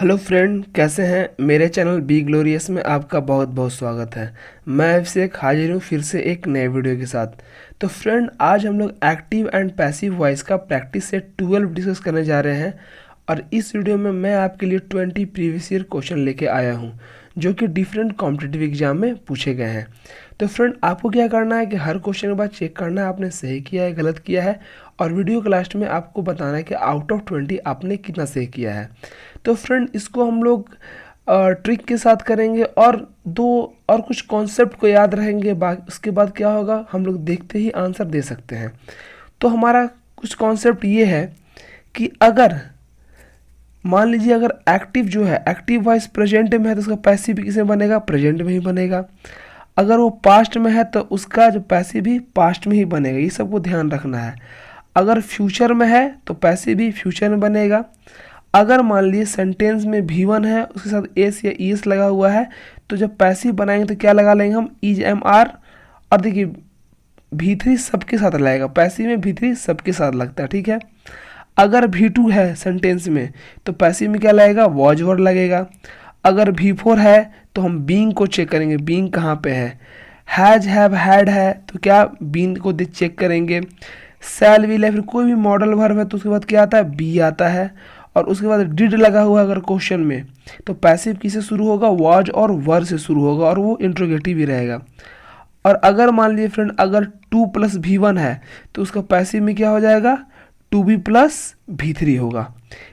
Hello friend, कैसे हैं। मेरे चैनल बी ग्लोरियस में आपका बहुत बहुत स्वागत है। मैं अभिषेक हाजिर हूँ फिर से एक नए वीडियो के साथ। तो फ्रेंड, आज हम लोग एक्टिव एंड पैसिव वॉइस का प्रैक्टिस सेट 12 डिस्कस करने जा रहे हैं। और इस वीडियो में मैं आपके लिए 20 प्रीवियस ईयर क्वेश्चन लेके आया हूँ जो कि डिफरेंट कॉम्पिटिटिव एग्जाम में पूछे गए हैं। तो फ्रेंड, आपको क्या करना है कि हर क्वेश्चन के बाद चेक करना है आपने सही किया है गलत किया है, और वीडियो के लास्ट में आपको बताना है कि आउट ऑफ 20 आपने कितना सही किया है। तो फ्रेंड, इसको हम लोग ट्रिक के साथ करेंगे और कुछ कॉन्सेप्ट को याद रहेंगे। उसके बाद क्या होगा, हम लोग देखते ही आंसर दे सकते हैं। तो हमारा कुछ कॉन्सेप्ट ये है कि अगर मान लीजिए अगर एक्टिव जो है एक्टिव वॉइस प्रेजेंट में है तो उसका पैसिव भी किसमें बनेगा, प्रेजेंट में ही बनेगा। अगर वो पास्ट में है तो उसका जो पैसिव भी पास्ट में ही बनेगा। ये सबको ध्यान रखना है। अगर फ्यूचर में है तो पैसिव भी फ्यूचर में बनेगा। अगर मान लीजिए सेंटेंस में V1 है उसके साथ एस या ईएस लगा हुआ है तो जब पैसिव बनाएंगे तो क्या लगा लेंगे हम, इज एम आर। और देखिए V3 सबके साथ लगेगा, पैसिव में V3 सबके साथ लगता है, ठीक है। अगर V2 है सेंटेंस में तो पैसिव में क्या लगेगा, वॉज वर्ड लगेगा। अगर V4 है तो हम बीइंग को चेक करेंगे, बीइंग कहाँ पे है। हैज हैव हैड है तो क्या बीइंग को चेक करेंगे। शैल विल है, फिर कोई भी मॉडल वर्ब है तो उसके बाद क्या आता है, बी आता है। और उसके बाद डिड लगा हुआ अगर क्वेश्चन में तो पैसिव किससे शुरू होगा, वाज और वर से शुरू होगा और वो इंट्रोगेटिव ही रहेगा। और अगर मान लीजिए फ्रेंड अगर 2 + V1 है तो उसका पैसिव में क्या हो जाएगा, 2B + V3 होगा।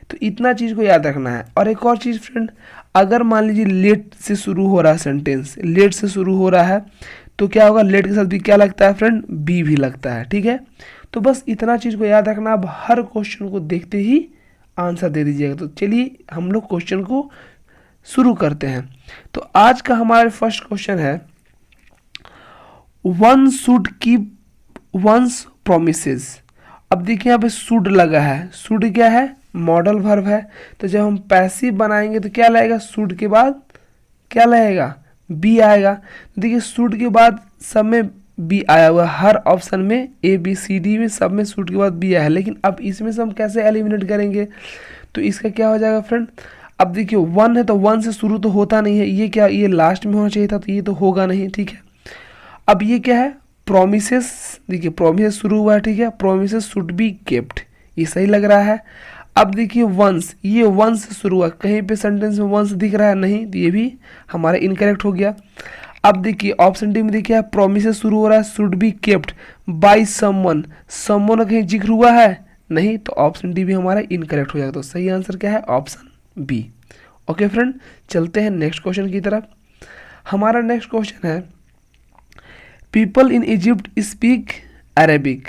तो इतना चीज़ को याद रखना है। और एक और चीज़ फ्रेंड, अगर मान लीजिए लेट से शुरू हो रहा है, सेंटेंस लेट से शुरू हो रहा है तो क्या होगा, लेट के साथ भी क्या लगता है फ्रेंड, बी भी लगता है, ठीक है। तो बस इतना चीज़ को याद रखना। अब हर क्वेश्चन को देखते ही आंसर दे दीजिएगा। तो चलिए हम लोग क्वेश्चन को शुरू करते हैं। तो आज का हमारा फर्स्ट क्वेश्चन है, one should keep once promises. अब देखिए यहाँ पे शुड लगा है, शुड क्या है, मॉडल वर्ब है। तो जब हम पैसिव बनाएंगे तो क्या लगेगा, शुड के बाद क्या लगेगा, बी आएगा। तो देखिए शुड के बाद सब में बी आया हुआ, हर ऑप्शन में ABCD में सब में शुड के बाद बी आया है। लेकिन अब इसमें से हम कैसे एलिमिनेट करेंगे, तो इसका क्या हो जाएगा फ्रेंड। अब देखिए 1 है तो 1 से शुरू तो होता नहीं है, ये क्या, ये लास्ट में होना चाहिए था तो ये तो होगा नहीं, ठीक है। अब ये क्या है, प्रोमिसेस। देखिए प्रोमिसेस शुरू हुआ है, ठीक है। प्रोमिसेस शुड बी केप्ट, ये सही लग रहा है। अब देखिए वंस, ये वंस से शुरू हुआ, कहीं पे सेंटेंस में वंस दिख रहा है नहीं, तो ये भी हमारा इनकरेक्ट हो गया। अब देखिए ऑप्शन डी में देखिए प्रोमिसेस शुरू हो रहा है, should be kept by someone, someone कहीं जिक्र हुआ है नहीं, तो ऑप्शन डी भी हमारा इनकरेक्ट हो जाएगा। तो सही आंसर क्या है, ऑप्शन बी। ओके फ्रेंड, चलते हैं नेक्स्ट क्वेश्चन की तरफ। हमारा नेक्स्ट क्वेश्चन है, people in Egypt speak Arabic.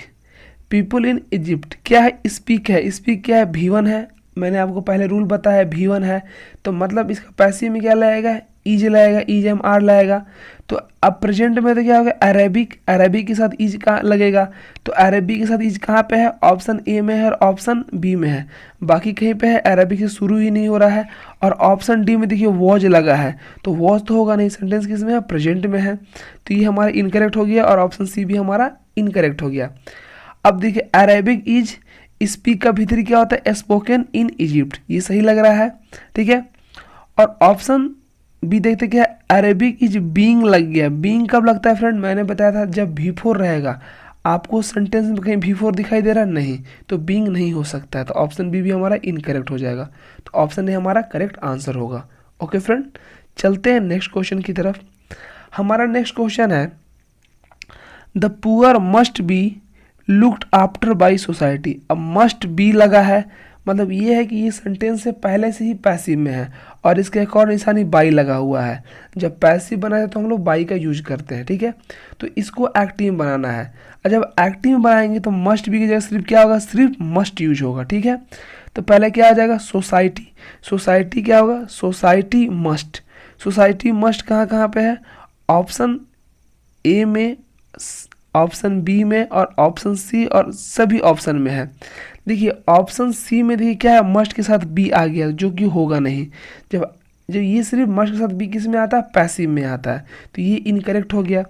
People in Egypt क्या है, स्पीक है। स्पीक क्या है, V1 है। मैंने आपको पहले रूल बताया V1 है तो मतलब इसका पैसिव में क्या लगेगा, इज लगेगा, इज एम आर लगेगा। तो अब प्रेजेंट में तो क्या होगा, अरेबिक, अरेबिक के साथ इज कहाँ लगेगा, तो अरेबिक के साथ इज कहाँ पे है, ऑप्शन ए में है और ऑप्शन बी में है। बाकी कहीं पे है, अरेबिक से शुरू ही नहीं हो रहा है। और ऑप्शन डी में देखिए वॉज लगा है तो वॉज तो होगा नहीं, सेंटेंस किस में है, प्रेजेंट में है। तो ये हमारा इनकरेक्ट हो गया और ऑप्शन सी भी हमारा इनकरेक्ट हो गया। अब देखिए अरेबिक इज स्पीक का भीतरी क्या होता है, स्पोकन इन इजिप्ट, ये सही लग रहा है, ठीक है। और ऑप्शन बी देखते क्या है, अरेबिक इज बीइंग लग गया। बीइंग कब लगता है फ्रेंड, मैंने बताया था जब V4 रहेगा। आपको सेंटेंस में कहीं V4 दिखाई दे रहा है नहीं, तो बीइंग नहीं हो सकता है। तो ऑप्शन बी भी हमारा इनकरेक्ट हो जाएगा। तो ऑप्शन ए हमारा करेक्ट आंसर होगा। ओके फ्रेंड, चलते हैं नेक्स्ट क्वेश्चन की तरफ। हमारा नेक्स्ट क्वेश्चन है, the poor must be looked after by society. अब मस्ट बी लगा है, मतलब ये है कि ये सेंटेंस से पहले से ही पैसिव में है और इसका एक और निशानी बाई लगा हुआ है। जब पैसिव बनाए तो हम लोग बाई का यूज करते हैं, ठीक है। तो इसको एक्टिव में बनाना है और जब एक्टिव में बनाएंगे तो मस्ट बी की जगह सिर्फ क्या होगा, सिर्फ मस्ट यूज होगा, ठीक है। तो पहले क्या आ जाएगा, सोसाइटी। सोसाइटी क्या होगा, सोसाइटी मस्ट। सोसाइटी मस्ट कहाँ कहाँ पे है, ऑप्शन ए में, ऑप्शन बी में और ऑप्शन सी और सभी ऑप्शन में है। देखिए ऑप्शन सी में देखिए क्या है, मस्ट के साथ बी आ गया जो कि होगा नहीं। जब जब ये सिर्फ मस्ट के साथ बी किस में आता है, पैसिव में आता है, तो ये इनकरेक्ट हो गया।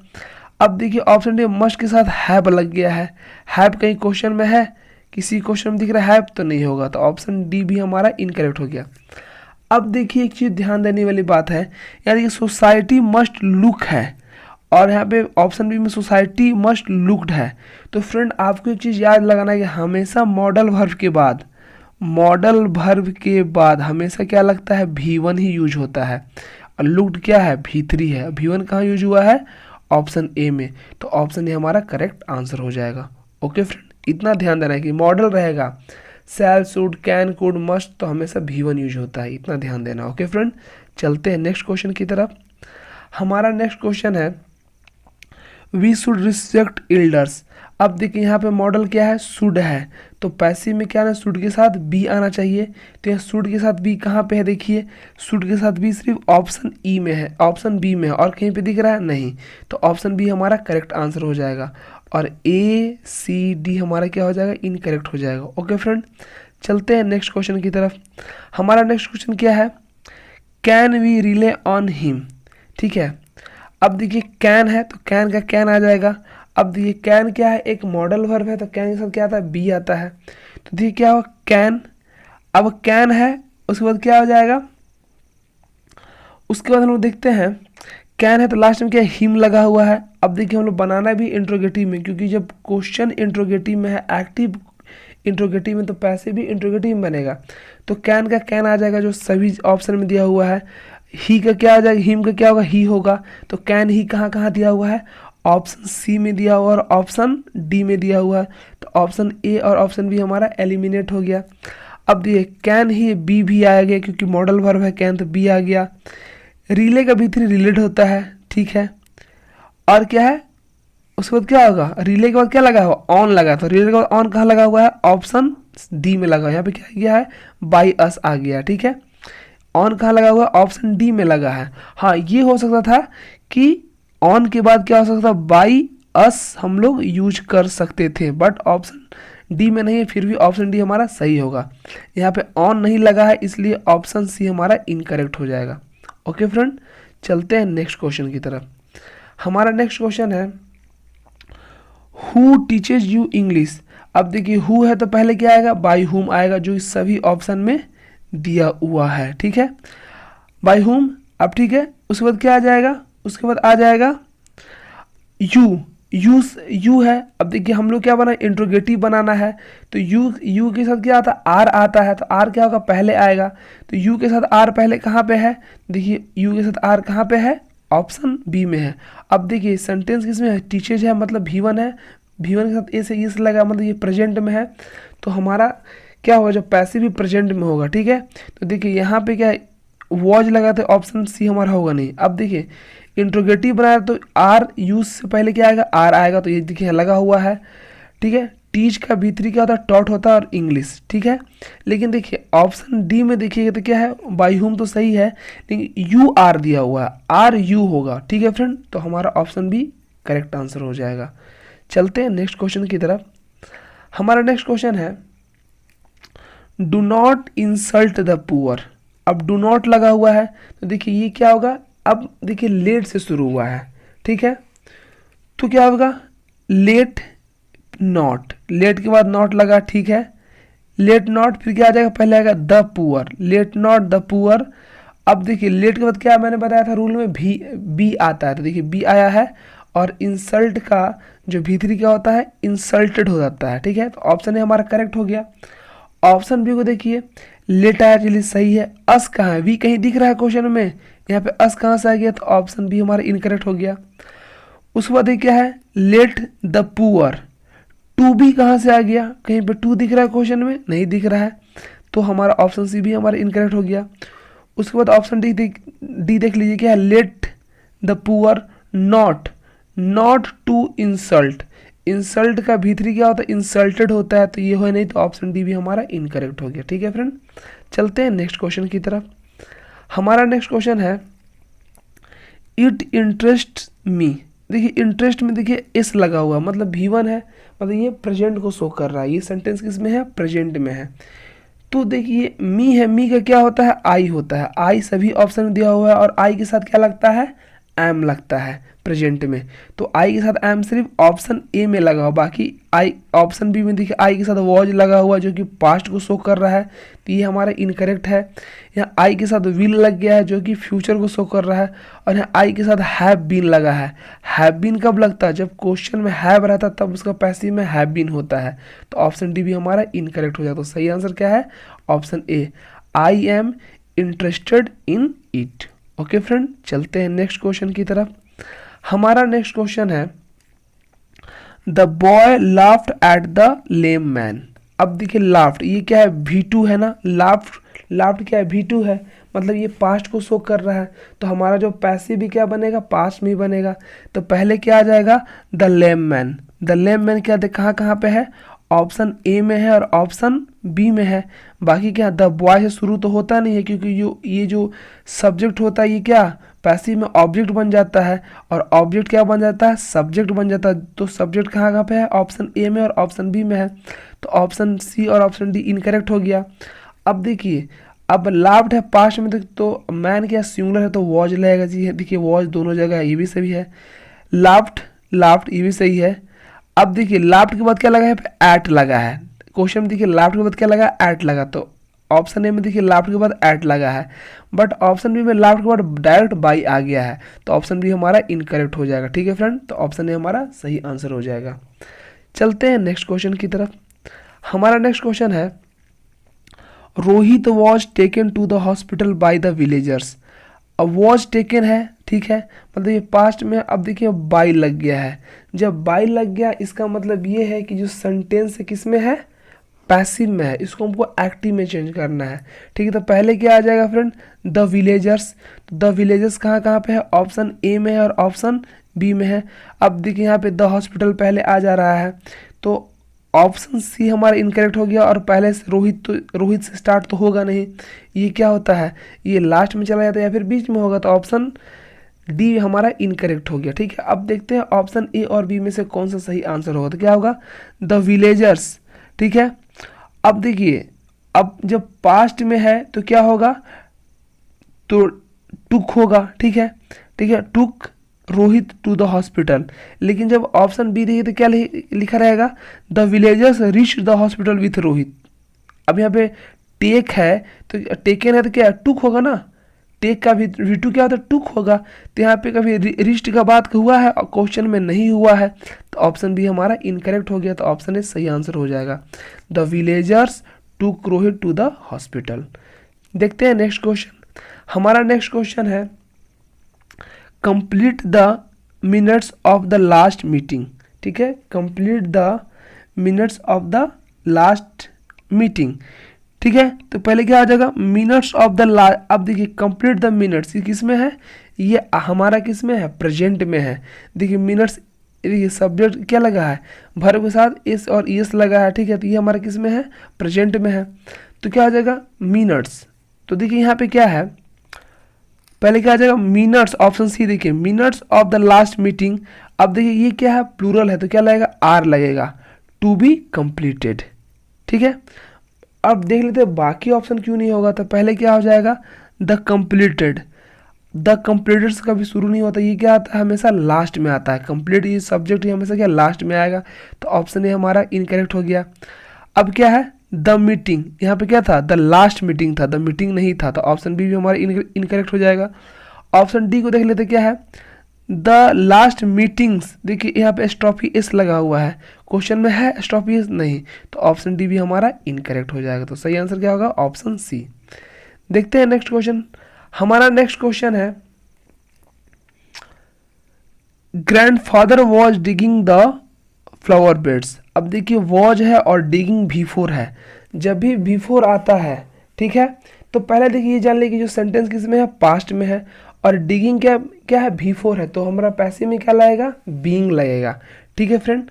अब देखिए ऑप्शन डी मस्ट के साथ हैव लग गया है। हैव कहीं क्वेश्चन में है, किसी क्वेश्चन में दिख रहा है हैव तो नहीं होगा, तो ऑप्शन डी भी हमारा इनकरेक्ट हो गया। अब देखिए एक चीज़ ध्यान देने वाली बात है, यानी कि सोसाइटी मस्ट लुक है और यहाँ पे ऑप्शन बी में सोसाइटी मस्ट लुक्ड है। तो फ्रेंड आपको एक चीज़ याद लगाना है कि हमेशा मॉडल वर्ब के बाद हमेशा क्या लगता है, V1 ही यूज होता है। और लुक्ड क्या है, V3 है। V1 कहाँ यूज हुआ है, ऑप्शन ए में। तो ऑप्शन ए हमारा करेक्ट आंसर हो जाएगा। ओके फ्रेंड, इतना ध्यान देना है कि मॉडल रहेगा शैल, शुड, कैन, कुड, मस्ट, तो हमेशा V1 यूज होता है, इतना ध्यान देना। ओके फ्रेंड, चलते हैं नेक्स्ट क्वेश्चन की तरफ। हमारा नेक्स्ट क्वेश्चन है वी शुड रिस्पेक्ट एल्डर्स। अब देखिए यहाँ पे मॉडल क्या है, शुड है, तो पैसिव में क्या है, शुड के साथ बी आना चाहिए। तो यहाँ शुड के साथ बी कहाँ पे है, देखिए शुड के साथ बी सिर्फ ऑप्शन ई में है, ऑप्शन बी में है, और कहीं पे दिख रहा है नहीं। तो ऑप्शन बी हमारा करेक्ट आंसर हो जाएगा और ए सी डी हमारा क्या हो जाएगा, इनकरेक्ट हो जाएगा। ओके फ्रेंड, चलते हैं नेक्स्ट क्वेश्चन की तरफ। हमारा नेक्स्ट क्वेश्चन क्या है, can we rely on him. ठीक है, अब देखिए कैन है तो कैन का कैन आ जाएगा। अब देखिए कैन क्या है, एक मॉडल वर्ब है, तो कैन के साथ क्या आता है, बी आता है। तो देखिए क्या हुआ, कैन, अब कैन है, उसके बाद क्या हो जाएगा, उसके बाद हम लोग देखते हैं कैन है तो लास्ट में क्या हिम लगा हुआ है। अब देखिए हम लोग बनाना भी इंट्रोगेटिव में, क्योंकि जब क्वेश्चन इंट्रोगेटिव में है, एक्टिव इंट्रोगेटिव में, तो पैसे भी इंट्रोगेटिव में बनेगा। तो कैन का कैन आ जाएगा जो सभी ऑप्शन में दिया हुआ है। ही का क्या आ जाएगा, हिम का क्या होगा, ही होगा। तो कैन ही कहाँ कहाँ दिया हुआ है, ऑप्शन सी में दिया हुआ और ऑप्शन डी में दिया हुआ है। तो ऑप्शन ए और ऑप्शन बी हमारा एलिमिनेट हो गया। अब देखिए कैन ही बी भी आ गया, क्योंकि मॉडल वर्ब है कैन, तो बी आ गया। रिले का V3 रिलेट होता है, ठीक है। और क्या है, उसके बाद क्या होगा, रिले के बाद क्या लगा हुआ, ऑन लगा, तो रिले के बाद ऑन कहाँ लगा हुआ है, ऑप्शन डी में लगा हुआ है। यहाँ पे क्या गया है, बाई अस आ गया, ठीक है। ऑन कहाँ लगा हुआ है, ऑप्शन डी में लगा है। हाँ, ये हो सकता था कि ऑन के बाद क्या हो सकता था, बाई अस हम लोग यूज कर सकते थे, बट ऑप्शन डी में नहीं है, फिर भी ऑप्शन डी हमारा सही होगा। यहाँ पे ऑन नहीं लगा है, इसलिए ऑप्शन सी हमारा इनकरेक्ट हो जाएगा। ओके फ्रेंड, चलते हैं नेक्स्ट क्वेश्चन की तरफ। हमारा नेक्स्ट क्वेश्चन है हु टीचेज यू इंग्लिश। अब देखिए हु है तो पहले क्या आएगा, बाय हुम आएगा, जो इस सभी ऑप्शन में दिया हुआ है, ठीक है, बाय हुम। अब ठीक है, उसके बाद क्या आ जाएगा, उसके बाद आ जाएगा यू है। अब देखिए हम लोग क्या बना, इंट्रोगेटिव बनाना है, तो यू के साथ क्या आता है, आर आता है, तो आर क्या होगा, पहले आएगा। तो यू के साथ आर पहले कहाँ पे है, देखिए यू के साथ आर कहाँ पे है, ऑप्शन बी में है। अब देखिए सेंटेंस किसमें है, टीचर्स है, मतलब V1 है, V1 के साथ ए से इस लगा, मतलब ये प्रेजेंट में है। तो हमारा क्या होगा, जब पैसिव भी प्रेजेंट में होगा, ठीक है। तो देखिए यहाँ पे क्या वॉज लगा, तो ऑप्शन सी हमारा होगा नहीं। अब देखिए इंट्रोगेटिव बनाया तो आर यूज से पहले क्या आएगा, आर आएगा, तो ये देखिए लगा हुआ है, ठीक है। टीच का V3 क्या होता है, टॉट होता है और इंग्लिश, ठीक है। लेकिन देखिए ऑप्शन डी में देखिएगा तो क्या है, बाई हुम तो सही है, लेकिन यू आर दिया हुआ है, आर यू होगा, ठीक है फ्रेंड। तो हमारा ऑप्शन बी करेक्ट आंसर हो जाएगा। चलते हैं नेक्स्ट क्वेश्चन की तरफ। हमारा नेक्स्ट क्वेश्चन है do not insult the poor. अब डू नॉट लगा हुआ है, तो देखिए ये क्या होगा, अब देखिए लेट से शुरू हुआ है, ठीक है। तो क्या होगा, लेट नॉट, लेट के बाद नॉट लगा, ठीक है, लेट नॉट, फिर क्या आ जाएगा, पहले आएगा the poor, let not the poor. अब देखिए लेट के बाद क्या मैंने बताया था रूल में, बी आता है, तो देखिए बी आया है। और इंसल्ट का जो V3 क्या होता है, इंसल्टेड हो जाता है, ठीक है। तो ऑप्शन ए हमारा करेक्ट हो गया। ऑप्शन बी को देखिए लेट आया, चलिए सही है। अस कहाँ है, वी कहीं दिख रहा है क्वेश्चन में, यहाँ पे अस कहाँ से आ गया, तो ऑप्शन बी हमारा इनकरेक्ट हो गया। उसके बाद क्या है, let the poor, to be कहाँ से आ गया, कहीं पे टू दिख रहा है क्वेश्चन में, नहीं दिख रहा है, तो हमारा ऑप्शन सी भी हमारा इनकरेक्ट हो गया। उसके बाद ऑप्शन डी देख लीजिए क्या है, let the poor not to insult, insult का V3 क्या होता है, इंसल्टेड होता है, तो ये हो नहीं, तो ऑप्शन डी भी हमारा इनकरेक्ट हो गया, ठीक है फ्रेंड। चलते हैं नेक्स्ट क्वेश्चन की तरफ। हमारा नेक्स्ट क्वेश्चन है इट इंटरेस्ट मी। देखिए इंटरेस्ट में देखिए एस लगा हुआ, मतलब V1 है, मतलब ये प्रेजेंट को शो कर रहा है, ये सेंटेंस किस में है, प्रेजेंट में है। तो देखिए मी है, मी का क्या होता है, आई होता है, आई सभी ऑप्शन में दिया हुआ है, और आई के साथ क्या लगता है, एम लगता है प्रेजेंट में, तो आई के साथ एम सिर्फ ऑप्शन ए में लगा हुआ, बाकी आई ऑप्शन बी में देखिए आई के साथ वॉज लगा हुआ जो कि पास्ट को शो कर रहा है, तो ये हमारा इनकरेक्ट है। यहाँ आई के साथ विल लग गया है जो कि फ्यूचर को शो कर रहा है, और यहाँ आई के साथ हैव बीन लगा है। हैव बीन कब लगता है? जब क्वेश्चन में हैव रहता है तब उसका पैसिव में हैव बीन होता है, तो ऑप्शन डी भी हमारा इनकरेक्ट हो जाता है। तो सही आंसर क्या है? Option A, I am interested in it. Okay friend, चलते हैं नेक्स्ट क्वेश्चन की तरफ। हमारा नेक्स्ट क्वेश्चन है the boy laughed at the lame man. अब देखिए लाफ्ड, ये क्या है? V2 है ना, लाफ्ड क्या है? V2 है, मतलब ये पास्ट को शो कर रहा है, तो हमारा जो पैसिव भी क्या बनेगा? पास्ट में ही बनेगा। तो पहले क्या आ जाएगा? The lame man. The lame man क्या कहाँ कहाँ पे है? ऑप्शन ए में है और ऑप्शन बी में है। बाकी क्या, द बॉय से शुरू तो होता नहीं है, क्योंकि ये जो सब्जेक्ट होता है ये क्या पैसिव में ऑब्जेक्ट बन जाता है, और ऑब्जेक्ट क्या बन जाता है? सब्जेक्ट बन जाता है। तो सब्जेक्ट कहाँ कहाँ पे है? ऑप्शन ए में और ऑप्शन बी में है, तो ऑप्शन सी और ऑप्शन डी इनकरेक्ट हो गया। अब देखिए, अब लाफ्ड है पास्ट में, तो मैन क्या सिंगुलर है तो वॉज लगेगा जी। देखिए वॉज दोनों जगह है, ये भी सही है। लाफ्ड ये भी सही है। अब देखिए लाफ्ड के बाद क्या लगा है? एट लगा है। क्वेश्चन में देखिए लाफ्ड के बाद क्या लगा? एट लगा, तो ऑप्शन ए में देखिए लाफ्ड के बाद एट लगा है, बट ऑप्शन बी में लाफ्ड के बाद डायरेक्ट बाई आ गया है, तो ऑप्शन बी हमारा इनकरेक्ट हो जाएगा। ठीक है फ्रेंड, तो ऑप्शन ए हमारा सही आंसर हो जाएगा। चलते हैं नेक्स्ट क्वेश्चन की तरफ। हमारा नेक्स्ट क्वेश्चन है Rohit was taken to the hospital by the villagers. अब वॉज टेकन है, ठीक है, मतलब ये पास्ट में। अब देखिए बाई लग गया है, जब बाई लग गया इसका मतलब ये है कि जो सेंटेंस है किस में है? पैसिव में है, इसको हमको एक्टिव में चेंज करना है। ठीक है, तो पहले क्या आ जाएगा फ्रेंड? The villagers. तो द विलेजर्स कहाँ कहाँ पे है? ऑप्शन ए में है और ऑप्शन बी में है। अब देखिए यहाँ पे द हॉस्पिटल पहले आ जा रहा है, तो ऑप्शन सी हमारा इनकरेक्ट हो गया, और पहले से रोहित से स्टार्ट तो होगा नहीं, ये क्या होता है? ये लास्ट में चला जाता है या फिर बीच में होगा, तो ऑप्शन डी हमारा इनकरेक्ट हो गया। ठीक है, अब देखते हैं ऑप्शन ए और बी में से कौन सा सही आंसर होगा। तो क्या होगा? The villagers. ठीक है, अब देखिए, अब जब पास्ट में है तो क्या होगा? तो टुक होगा। ठीक है, टुक रोहित टू द हॉस्पिटल। लेकिन जब ऑप्शन बी देखिए तो क्या लिखा रहेगा? The villagers reached the hospital with Rohit. अब यहाँ पे टेक है, तो टेकन है तो क्या टुक होगा ना, टेक का भी V2 क्या होता है? टुक होगा। तो यहाँ पे कभी रिस्ट का बात हुआ है और क्वेश्चन में नहीं हुआ है, तो ऑप्शन बी हमारा इनकरेक्ट हो गया, तो ऑप्शन ए सही आंसर हो जाएगा। The villagers took Rohit to the hospital. देखते हैं नेक्स्ट क्वेश्चन। हमारा नेक्स्ट क्वेश्चन है complete the minutes of the last meeting. ठीक है, complete the minutes of the last meeting. ठीक है, तो पहले क्या आ जाएगा? Minutes of the last. अब देखिए कंप्लीट द मिनट्स ये किस में है? ये हमारा किस में है? प्रेजेंट में है। देखिए मिनट्स, देखिए सब्जेक्ट क्या लगा है? वर्ब के साथ एस और ईएस लगा है। ठीक है, तो ये हमारा किस में है? प्रेजेंट में है, तो क्या आ जाएगा? मिनट्स। तो देखिए यहाँ पे क्या है? पहले क्या आ जाएगा? मिनट्स, ऑप्शन सी देखिए, minutes of the last meeting. अब देखिए ये क्या है? प्लूरल है, तो क्या लगेगा? आर लगेगा, टू बी कंप्लीटेड। ठीक है, अब देख लेते हैं बाकी ऑप्शन क्यों नहीं होगा। तो पहले क्या हो जाएगा? The completed. द कंप्लीटेड से कभी शुरू नहीं होता, ये क्या आता है? हमेशा लास्ट में आता है। कंप्लीट ये सब्जेक्ट ही हमेशा क्या लास्ट में आएगा, तो ऑप्शन ए हमारा इनकरेक्ट हो गया। अब क्या है? द मीटिंग, यहाँ पे क्या था? द लास्ट मीटिंग था, द मीटिंग नहीं था, तो ऑप्शन बी भी हमारा इनकरेक्ट हो जाएगा। ऑप्शन डी को देख लेते क्या है? The last meetings. देखिए यहाँ पे स्टॉपी एस लगा हुआ है, क्वेश्चन में है स्टॉपी एस नहीं, तो ऑप्शन डी भी हमारा इनकरेक्ट हो जाएगा। तो सही आंसर क्या होगा? Option C. देखते हैं नेक्स्ट क्वेश्चन। हमारा नेक्स्ट क्वेश्चन है grandfather was digging the flower beds. अब देखिए वॉज है और डिगिंग V4 है। जब भी V4 आता है, ठीक है, तो पहले देखिए ये जान ले कि जो सेंटेंस किस में है? पास्ट में है, और डिगिंग क्या है? V4 है, तो हमारा पैसिव में क्या लगेगा? बीइंग लगेगा। ठीक है फ्रेंड,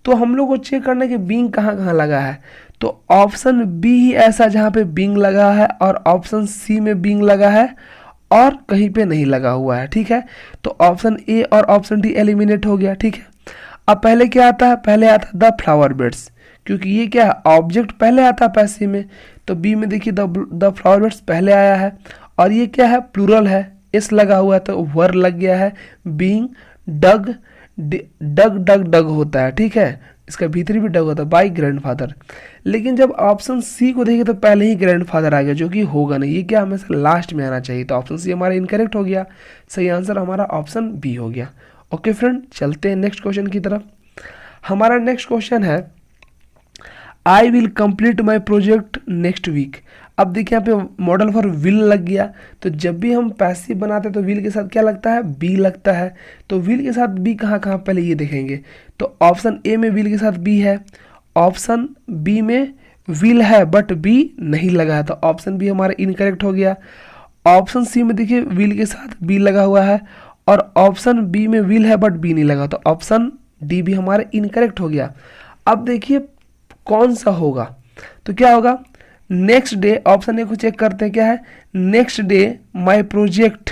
तो हम लोग को चेक करना है कि बीइंग कहाँ कहाँ लगा है। तो ऑप्शन बी ही ऐसा जहाँ पे बीइंग लगा है, और ऑप्शन सी में बीइंग लगा है, और कहीं पे नहीं लगा हुआ है। ठीक है, तो ऑप्शन ए और ऑप्शन डी एलिमिनेट हो गया। ठीक है, अब पहले क्या आता है? पहले आता है द फ्लावर बेड्स, क्योंकि ये क्या है? ऑब्जेक्ट पहले आता है पैसिव में, तो बी में देखिए द फ्लावर बेड्स पहले आया है, और ये क्या है? प्लूरल है, एस लगा हुआ है तो वर लग गया है। बीइंग डग, डग डग डग होता है, ठीक है, इसका भीतरी भी डग होता है, बाई ग्रैंडफादर। लेकिन जब ऑप्शन सी को देखें तो पहले ही ग्रैंडफादर आ गया, जो कि होगा नहीं, ये क्या हमेशा लास्ट में आना चाहिए। तो ऑप्शन सी हमारा इनकरेक्ट हो गया, सही आंसर हमारा ऑप्शन बी हो गया। ओके फ्रेंड, चलते हैं नेक्स्ट क्वेश्चन की तरफ। हमारा नेक्स्ट क्वेश्चन है I will complete my project next week. अब देखिए यहाँ पे मॉडल फॉर विल लग गया, तो जब भी हम पैसिव बनाते हैं तो विल के साथ क्या लगता है, बी लगता है। तो विल के साथ बी कहाँ कहाँ पहले ये देखेंगे। तो ऑप्शन ए में विल के साथ बी है, ऑप्शन बी में विल है बट बी नहीं लगा है, तो ऑप्शन बी हमारा इनकरेक्ट हो गया। ऑप्शन सी में देखिए विल के साथ बी लगा हुआ है, और ऑप्शन बी में विल है बट बी नहीं लगा, तो ऑप्शन डी भी हमारा इनकरेक्ट हो गया। अब देखिए कौन सा होगा, तो क्या होगा, नेक्स्ट डे, ऑप्शन ए को चेक करते हैं क्या है, next day my project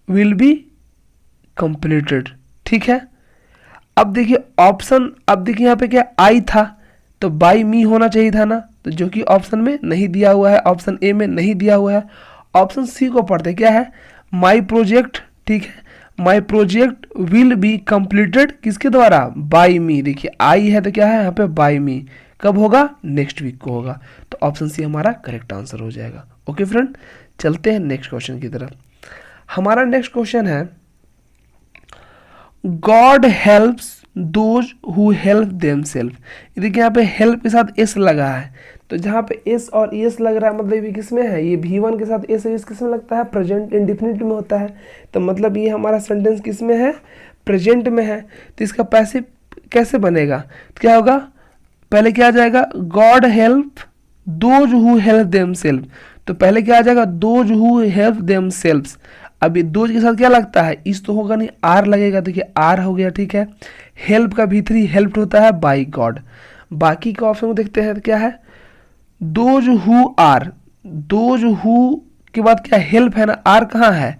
will be completed, ठीक है। अब देखिए ऑप्शन, अब देखिए यहाँ पे क्या आई था, तो बाई मी होना चाहिए था ना, तो जो कि ऑप्शन में नहीं दिया हुआ है, ऑप्शन ए में नहीं दिया हुआ है। ऑप्शन सी को पढ़ते क्या है, माई प्रोजेक्ट, ठीक है, my project will be completed किसके द्वारा, बाई मी। देखिए आई है तो क्या है यहाँ पे बाई मी, कब होगा, नेक्स्ट वीक को होगा, तो ऑप्शन सी हमारा करेक्ट आंसर हो जाएगा। ओके फ्रेंड, चलते हैं नेक्स्ट क्वेश्चन की तरफ। हमारा नेक्स्ट क्वेश्चन है God helps those who help themselves. देखिए यहाँ पे हेल्प के साथ एस लगा है, तो जहाँ पे एस और एस लग रहा है मतलब ये किस में है, ये V1 के साथ एस किस में लगता है, प्रेजेंट इंडिफिनिट में होता है। तो मतलब ये हमारा सेंटेंस किस में है, प्रेजेंट में है। तो इसका पैसिव कैसे बनेगा, तो क्या होगा, पहले क्या आ जाएगा, God help those who help themselves. तो पहले क्या आ जाएगा, दोज हु हेल्प देमसेल्व्स। अब ये दोज के साथ क्या लगता है, इस तो होगा नहीं, आर लगेगा, देखिए आर हो गया, ठीक है। हेल्प का भीतरी हेल्प होता है बाई गॉड। बाकी के ऑप्शन को देखते हैं, तो क्या है, those who are, those who के बाद क्या हेल्प है ना, आर कहाँ है,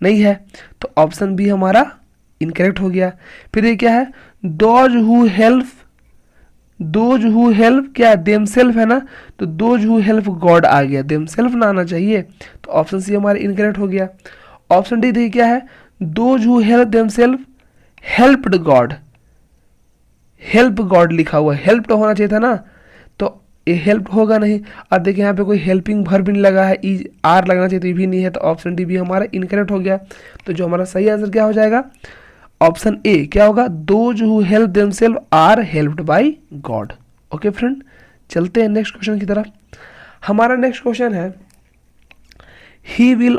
नहीं है, तो ऑप्शन बी हमारा इनकरेक्ट हो गया। फिर ये क्या है, those who help, those who help क्या देमसेल्फ है ना, तो दोज हु हेल्प गॉड आ गया, देमसेल्फ ना आना चाहिए, तो ऑप्शन सी हमारा इनकरेक्ट हो गया। ऑप्शन डी देखिए क्या है, those who help themselves helped God, help God लिखा हुआ, हेल्प तो होना चाहिए था ना, तो ये हेल्प होगा नहीं। और देखिए यहाँ पे कोई हेल्पिंग वर्ब भी नहीं लगा है, ई आर लगना चाहिए तो ये भी नहीं है, तो ऑप्शन डी भी हमारा इनकरेक्ट हो गया। तो जो हमारा सही आंसर क्या हो जाएगा, ऑप्शन ए क्या होगा, those who help themselves are helped by God. Okay friend, चलते हैं नेक्स्ट क्वेश्चन की तरफ। हमारा नेक्स्ट क्वेश्चन है he will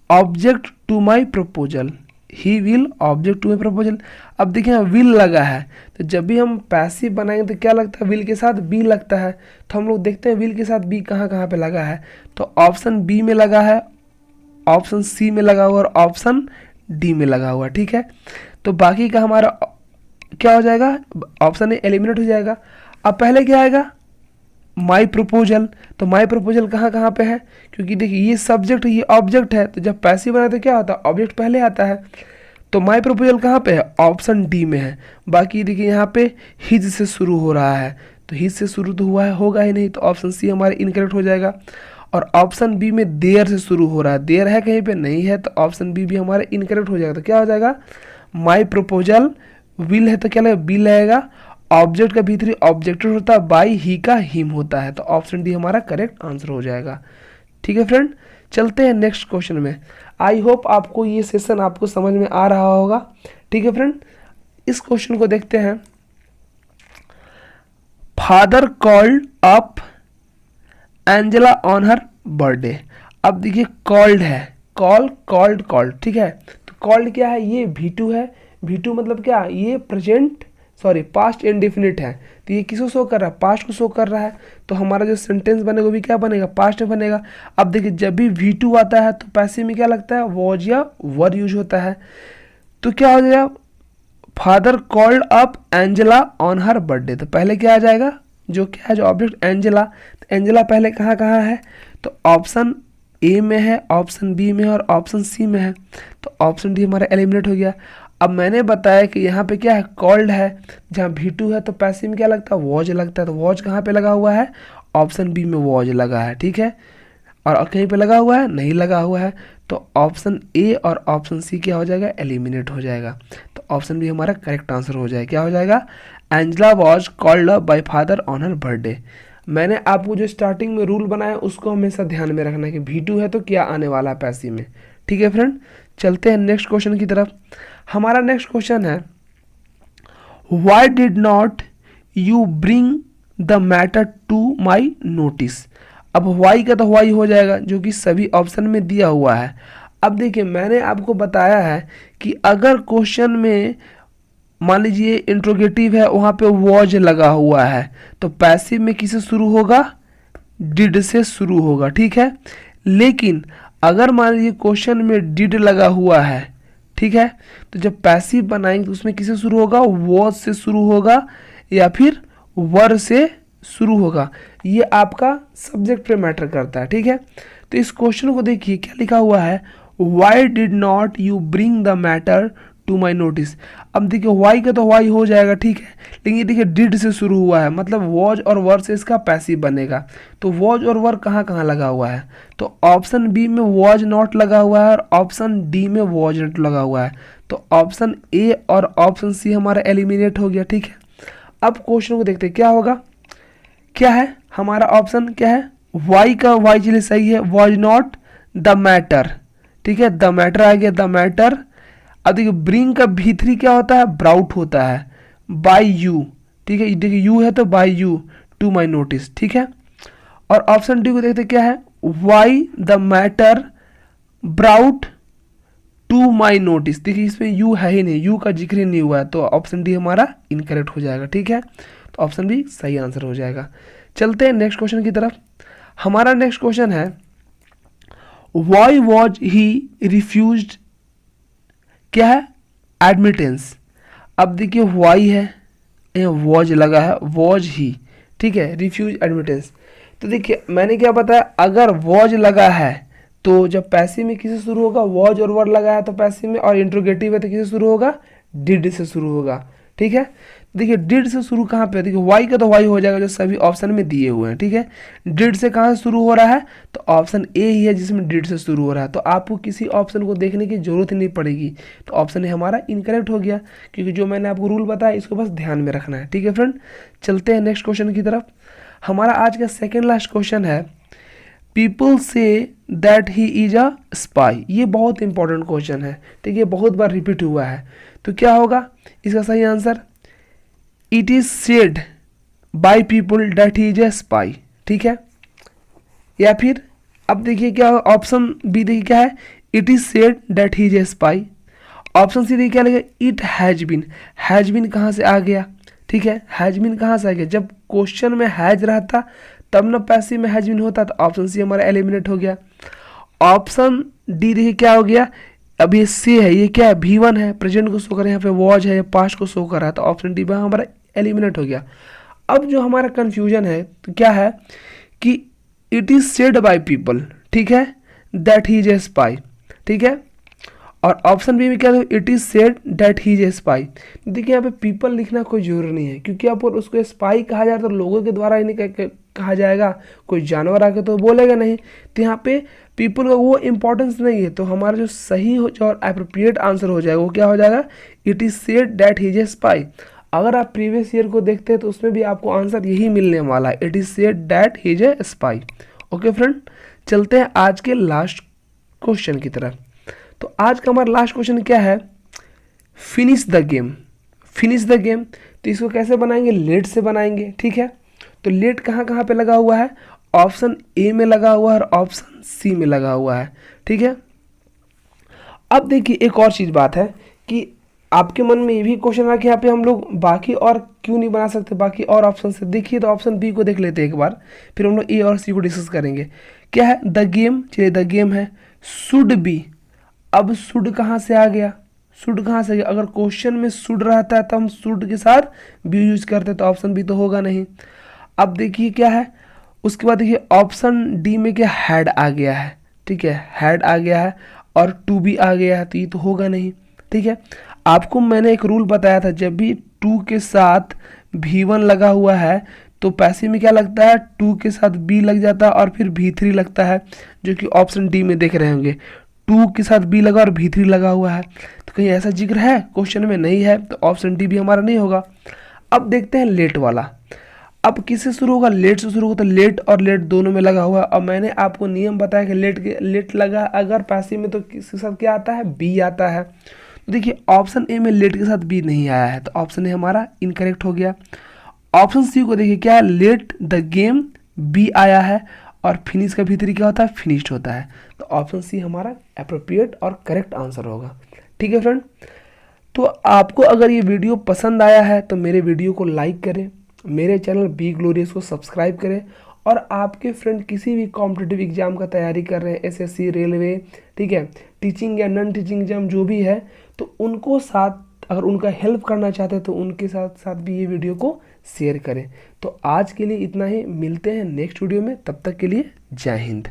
object to my proposal, he will object to my proposal. अब देखिए यहाँ विल लगा है, तो जब भी हम पैसिव बनाएंगे तो क्या लगता है, विल के साथ बी लगता है। तो हम लोग देखते हैं विल के साथ बी कहाँ कहाँ पे लगा है, तो ऑप्शन बी में लगा है, ऑप्शन सी में लगा हुआ और ऑप्शन डी में लगा हुआ, ठीक है। तो बाकी का हमारा क्या हो जाएगा, ऑप्शन ए एलिमिनेट हो जाएगा। अब पहले क्या आएगा, माई प्रपोजल, तो माई प्रपोजल कहाँ कहाँ पे है, क्योंकि देखिए ये सब्जेक्ट ये ऑब्जेक्ट है, तो जब पैसिव बनाते क्या होता है, ऑब्जेक्ट पहले आता है। तो माई प्रपोजल कहाँ पे है, ऑप्शन डी में है। बाकी देखिए यहाँ पे हिज से शुरू हो रहा है, तो हिज से शुरू तो हुआ है, होगा ही नहीं, तो ऑप्शन सी हमारे इनकरेक्ट हो जाएगा। और ऑप्शन बी में देयर से शुरू हो रहा है, देयर है कहीं पे, नहीं है, तो ऑप्शन बी भी हमारे इनकरेक्ट हो जाएगा। तो क्या हो जाएगा, माई प्रपोजल विल है तो क्या लगेगा, बी लगेगा। ऑब्जेक्ट का भीतरी ऑब्जेक्टेड होता है, बाई ही का हिम होता है, तो ऑप्शन डी हमारा करेक्ट आंसर हो जाएगा। ठीक है फ्रेंड, चलते हैं नेक्स्ट क्वेश्चन में। आई होप आपको ये सेशन आपको समझ में आ रहा होगा। ठीक है फ्रेंड, इस क्वेश्चन को देखते हैं। Father called up Angela on her birthday. अब देखिए कॉल्ड है, कॉल्ड, ठीक है। तो कॉल्ड क्या है, ये V2 है। V2 मतलब क्या, ये पास्ट इंडेफिनिट है, तो ये किसको शो कर रहा है, पास्ट को शो कर रहा है। तो हमारा जो सेंटेंस बनेगा वो भी क्या बनेगा, पास्ट में बनेगा। अब देखिए जब भी V2 आता है तो पैसिव में क्या लगता है, वॉज या वर यूज होता है। तो क्या हो जाएगा, father called up Angela on her birthday. तो पहले क्या आ जाएगा, जो क्या है, जो ऑब्जेक्ट एंजेला, तो एंजेला पहले कहाँ कहाँ है, तो ऑप्शन ए में है, ऑप्शन बी में है और ऑप्शन सी में है। तो ऑप्शन डी हमारा एलिमिनेट हो गया। अब मैंने बताया कि यहाँ पे क्या है, कॉल्ड है, जहाँ V2 है तो पैसिव में क्या लगता है, वॉज लगता है। तो वॉज कहाँ पे लगा हुआ है, ऑप्शन बी में वॉज लगा है। ठीक है, और कहीं पे लगा हुआ है, नहीं लगा हुआ है, तो ऑप्शन ए और ऑप्शन सी क्या हो जाएगा, एलिमिनेट हो जाएगा। तो ऑप्शन बी हमारा करेक्ट आंसर हो जाएगा। क्या हो जाएगा, Angela was called up by father on her birthday. मैंने आपको जो स्टार्टिंग में रूल बनाया उसको हमेशा ध्यान में रखना है कि V2 है तो क्या आने वाला है पैसिव में। ठीक है फ्रेंड, चलते हैं नेक्स्ट क्वेश्चन की तरफ। हमारा नेक्स्ट क्वेश्चन है, why did not you bring the matter to my notice. अब वाई का तो वाई हो जाएगा जो कि सभी ऑप्शन में दिया हुआ है। अब देखिए मैंने आपको बताया है कि अगर क्वेश्चन में मान लीजिए इंट्रोगेटिव है, वहाँ पे वॉज लगा हुआ है, तो पैसिव में किससे शुरू होगा, डिड से शुरू होगा। ठीक है, लेकिन अगर मान लीजिए क्वेश्चन में डिड लगा हुआ है, ठीक है, तो जब पैसिव बनाएंगे तो उसमें किससे शुरू होगा, वॉज से शुरू होगा या फिर वर से शुरू होगा। ये आपका सब्जेक्ट पे मैटर करता है। ठीक है, तो इस क्वेश्चन को देखिए क्या लिखा हुआ है, why did not you bring the matter to my notice. अब देखिए वाई का तो वाई हो जाएगा, ठीक है, लेकिन ये देखिए डिड से शुरू हुआ है, मतलब वॉज और वर से इसका पैसिव बनेगा। तो वॉज और वर कहाँ कहाँ लगा हुआ है, तो ऑप्शन बी में वॉज नॉट लगा हुआ है और ऑप्शन डी में वॉज नॉट लगा हुआ है। तो ऑप्शन ए और ऑप्शन सी हमारा एलिमिनेट हो गया। ठीक है, अब क्वेश्चन को देखते हैं क्या होगा, क्या है हमारा ऑप्शन, क्या है, वाई का वाई चलिए सही है, वॉज नॉट द मैटर। ठीक है, द मैटर आ गया, द मैटर। अब देखिए ब्रिंग का V3 क्या होता है, ब्राउट होता है, बाय यू। ठीक है, देखिए यू है तो by you to my notice. ठीक है, और ऑप्शन डी को देखते क्या है, why the matter brought to my notice. देखिए इसमें यू है ही नहीं, यू का जिक्र ही नहीं हुआ है, तो ऑप्शन डी हमारा इनकरेक्ट हो जाएगा। ठीक है, तो ऑप्शन बी सही आंसर हो जाएगा। चलते हैं नेक्स्ट क्वेश्चन की तरफ। हमारा नेक्स्ट क्वेश्चन है, वाई वॉज ही रिफ्यूज्ड, क्या है, एडमिटेंस। अब देखिए वाई है, वॉज लगा है, वॉज ही, ठीक है, रिफ्यूज एडमिटेंस। तो देखिए मैंने क्या बताया, अगर वॉज लगा है तो जब पैसिव में किससे शुरू होगा, वॉज और वर लगा है तो पैसिव में, और इंट्रोगेटिव है तो किससे शुरू होगा, डिड से शुरू होगा। ठीक है, देखिए डिड से शुरू कहाँ पे, देखिए वाई का तो वाई हो जाएगा जो सभी ऑप्शन में दिए हुए हैं। ठीक है, डिड से कहाँ से शुरू हो रहा है, तो ऑप्शन ए ही है जिसमें डिड से शुरू हो रहा है, तो आपको किसी ऑप्शन को देखने की जरूरत ही नहीं पड़ेगी। तो ऑप्शन ए हमारा इनकरेक्ट हो गया, क्योंकि जो मैंने आपको रूल बताया इसको बस ध्यान में रखना है। ठीक है फ्रेंड, चलते हैं नेक्स्ट क्वेश्चन की तरफ। हमारा आज का सेकेंड लास्ट क्वेश्चन है, people say that he is a spy. ये बहुत इंपॉर्टेंट क्वेश्चन है, ठीक है, बहुत बार रिपीट हुआ है। तो क्या होगा इसका सही answer, it is said by people that he is a spy. ठीक है, या फिर अब देखिए क्या, ऑप्शन बी देखिए क्या है, it is said that he is a spy. Option C देखिए क्या लगेगा, it has been. Has been कहाँ से आ गया, ठीक है, हैज बीन कहाँ से आ गया, जब क्वेश्चन में हैज रहता तब ना पैसिव में हैज बीन होता, तो ऑप्शन सी हमारा एलिमिनेट हो गया। ऑप्शन डी देखिए क्या हो गया, अब ये सी है, ये क्या है, V1 है, प्रेजेंट को शो कर, यहाँ पे वॉज है, पास्ट को शो कर रहा है, तो ऑप्शन डी हमारा एलिमिनेट हो गया। अब जो हमारा कंफ्यूजन है तो क्या है कि it is said by people, ठीक है, that he is a spy. ठीक है, और ऑप्शन बी में क्या है, it is said that he is a spy. देखिए यहाँ पे पीपल लिखना कोई जरूरी नहीं है, क्योंकि आप उसको स्पाई कहा जाए तो लोगों के द्वारा ही नहीं कहा जाएगा, कोई जानवर आके तो बोलेगा नहीं। तो यहाँ पे पीपल का वो इंपॉर्टेंस नहीं है, तो हमारा जो सही हो और अप्रोप्रिएट आंसर हो जाएगा वो क्या हो जाएगा, it is said that he is a spy. अगर आप प्रीवियस ईयर को देखते हैं तो उसमें भी आपको आंसर यही मिलने वाला है, it is said that he is a spy. Okay friend, चलते हैं आज के लास्ट क्वेश्चन की तरफ। तो आज का हमारा लास्ट क्वेश्चन क्या है, finish the game. Finish the game, तो इसको कैसे बनाएंगे, लेट से बनाएंगे। ठीक है, तो लेट कहाँ कहाँ पे लगा हुआ है, ऑप्शन ए में लगा हुआ है और ऑप्शन सी में लगा हुआ है। ठीक है, अब देखिए एक और चीज़ बात है कि आपके मन में ये भी क्वेश्चन आ कि यहाँ पे हम लोग बाकी और क्यों नहीं बना सकते, बाकी और ऑप्शन से। देखिए तो ऑप्शन बी को देख लेते हैं एक बार, फिर हम लोग ए और सी को डिस्कस करेंगे। क्या है, द गेम, चलिए द गेम है, शुड बी। अब शुड कहाँ से आ गया, शुड कहाँ से आ गया, अगर क्वेश्चन में शुड रहता है तो हम शुड के साथ बी यूज करते, तो ऑप्शन बी तो होगा नहीं। अब देखिए क्या है, उसके बाद देखिए ऑप्शन डी में क्या, हैड आ गया है। ठीक है, हैड आ गया है और टू बी आ गया है, तो ये तो होगा नहीं। ठीक है, आपको मैंने एक रूल बताया था, जब भी टू के साथ V1 लगा हुआ है तो पैसिव में क्या लगता है, 2 के साथ बी लग जाता है और फिर V3 लगता है, जो कि ऑप्शन डी में देख रहे होंगे। 2 के साथ बी लगा और V3 लगा हुआ है, तो कहीं ऐसा जिक्र है क्वेश्चन में? नहीं है, तो ऑप्शन डी भी हमारा नहीं होगा। अब देखते हैं लेट वाला। अब किससे शुरू होगा, लेट से शुरू होगा, तो लेट और लेट दोनों में लगा हुआ है। और मैंने आपको नियम बताया कि लेट लगा अगर पैसिव में तो किसके साथ क्या आता है, बी आता है। तो देखिए ऑप्शन ए में लेट के साथ बी नहीं आया है, तो ऑप्शन ए हमारा इनकरेक्ट हो गया। ऑप्शन सी को देखिए क्या है, लेट द गेम बी आया है और फिनिश का भीतरी क्या होता है, फिनिश्ड होता है। तो ऑप्शन सी हमारा अप्रोप्रिएट और करेक्ट आंसर होगा। ठीक है फ्रेंड, तो आपको अगर ये वीडियो पसंद आया है तो मेरे वीडियो को लाइक करें, मेरे चैनल बी ग्लोरियस को सब्सक्राइब करें, और आपके फ्रेंड किसी भी कॉम्पिटिटिव एग्जाम का तैयारी कर रहे हैं, एसएससी, रेलवे, ठीक है, टीचिंग या नॉन टीचिंग एग्जाम जो भी है, तो उनको साथ अगर उनका हेल्प करना चाहते हैं तो उनके साथ साथ भी ये वीडियो को शेयर करें। तो आज के लिए इतना ही, मिलते हैं नेक्स्ट वीडियो में, तब तक के लिए जय हिंद।